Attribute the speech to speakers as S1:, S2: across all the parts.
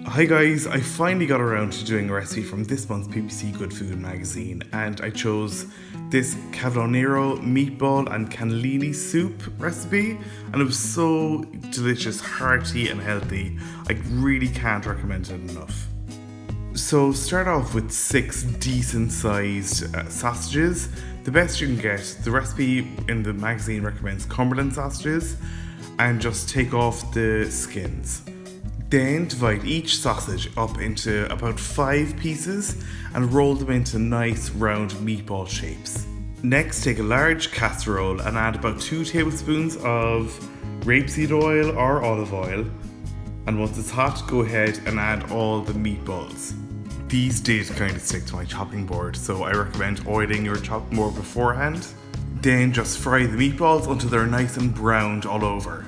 S1: Hi guys, I finally got around to doing a recipe from this month's BBC Good Food magazine, and I chose this Cavolo Nero meatball and cannellini soup recipe, and it was so delicious, hearty and healthy. I really can't recommend it enough. So start off with 6 decent sized sausages, the best you can get. The recipe in the magazine recommends Cumberland sausages, and just take off the skins. Then divide each sausage up into about 5 pieces and roll them into nice round meatball shapes. Next, take a large casserole and add about 2 tablespoons of rapeseed oil or olive oil. And once it's hot, go ahead and add all the meatballs. These did kind of stick to my chopping board, so I recommend oiling your chopping board beforehand. Then just fry the meatballs until they're nice and browned all over.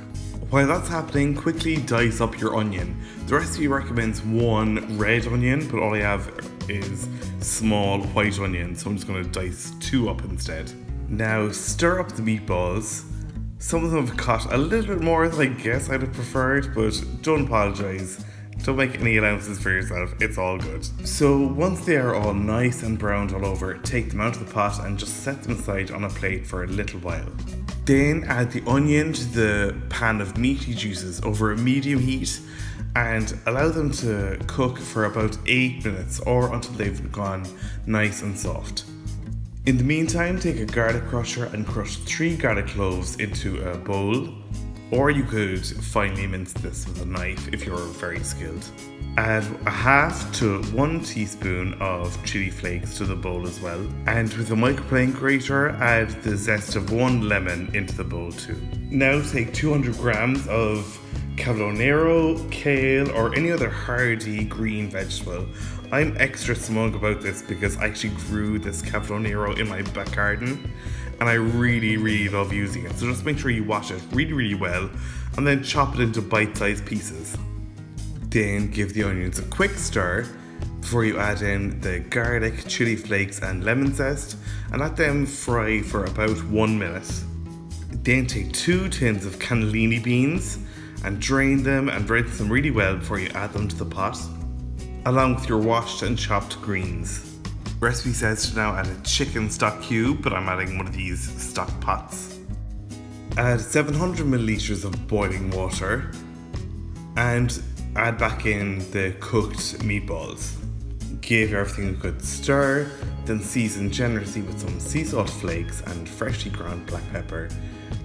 S1: While that's happening, quickly dice up your onion. The recipe recommends 1 red onion, but all I have is small white onion, so I'm just going to dice 2 up instead. Now stir up the meatballs. Some of them have caught a little bit more than I guess I'd have preferred, but don't apologise. Don't make any allowances for yourself, it's all good. So once they are all nice and browned all over, take them out of the pot and just set them aside on a plate for a little while. Then add the onion to the pan of meaty juices over a medium heat and allow them to cook for about 8 minutes or until they've gone nice and soft. In the meantime, take a garlic crusher and crush 3 garlic cloves into a bowl, or you could finely mince this with a knife if you're very skilled. Add a half to 1 teaspoon of chili flakes to the bowl as well, and with a microplane grater add the zest of 1 lemon into the bowl too. Now take 200 grams of Cavolo Nero, kale or any other hardy green vegetable. I'm extra smug about this because I actually grew this Cavolo Nero in my back garden and I really love using it. So just make sure you wash it really well and then chop it into bite-sized pieces. Then give the onions a quick stir before you add in the garlic, chili flakes and lemon zest and let them fry for about 1 minute. Then take 2 tins of cannellini beans and drain them and rinse them really well before you add them to the pot, along with your washed and chopped greens. The recipe says to now add a chicken stock cube, but I'm adding one of these stock pots. Add 700 milliliters of boiling water and add back in the cooked meatballs. Give everything a good stir, then season generously with some sea salt flakes and freshly ground black pepper.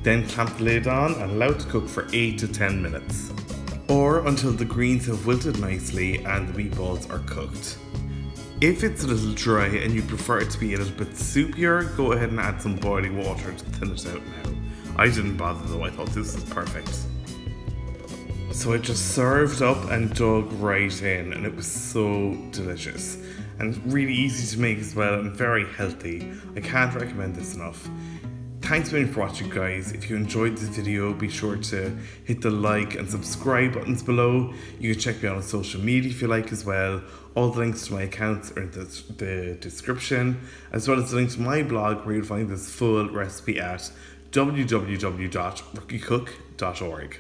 S1: Then clamp the lid on and allow it to cook for 8 to 10 minutes, or until the greens have wilted nicely and the meatballs are cooked. If it's a little dry and you prefer it to be a little bit soupier, go ahead and add some boiling water to thin it out now. I didn't bother though, I thought this was perfect. So I just served up and dug right in, and it was so delicious and really easy to make as well and very healthy. I can't recommend this enough. Thanks very much for watching guys. If you enjoyed this video, be sure to hit the like and subscribe buttons below. You can check me out on social media if you like as well. All the links to my accounts are in the description, as well as the link to my blog where you'll find this full recipe at www.rookiecook.org.